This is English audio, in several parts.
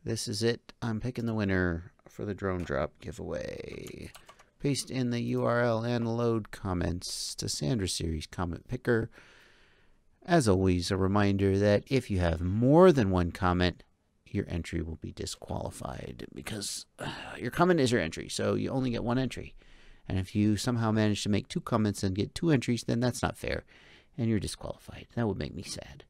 This is it. I'm picking the winner for the drone drop giveaway. Paste in the URL and load comments to Sandra Series comment picker. As always, a reminder that if you have more than one comment, your entry will be disqualified because your comment is your entry, so you only get one entry. And if you somehow manage to make 2 comments and get 2 entries, then that's not fair, and you're disqualified. That would make me sad.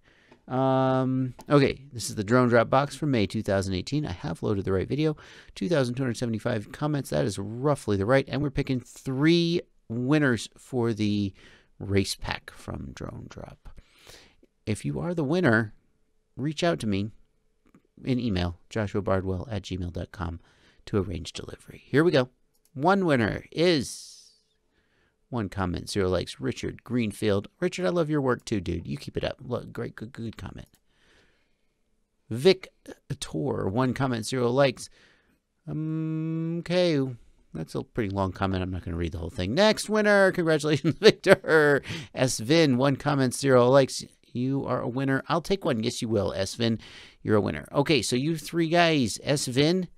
Okay, this is the drone drop box for May 2018. I have loaded the right video. 2,275 comments. That is roughly the right. And we're picking 3 winners for the race pack from Drone Drop. If you are the winner, reach out to me in email, joshuabardwell@gmail.com, to arrange delivery. Here we go. One winner is 1 comment, 0 likes, Richard Greenfield. Richard, I love your work too, dude. You keep it up. Look, great, good comment. Vic Tor, 1 comment, 0 likes. Okay, that's a pretty long comment. I'm not going to read the whole thing. Next winner, congratulations, Victor. S-Vin, 1 comment, 0 likes. You are a winner. I'll take one. Yes, you will, S-Vin. You're a winner. Okay, so you 3 guys, S-Vin.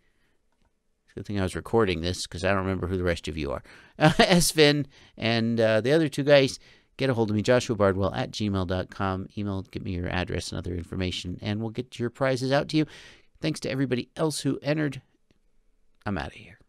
Good thing I was recording this because I don't remember who the rest of you are. S-Vin and the other 2 guys, get a hold of me, joshuabardwell@gmail.com. Email, give me your address and other information, and we'll get your prizes out to you. Thanks to everybody else who entered. I'm out of here.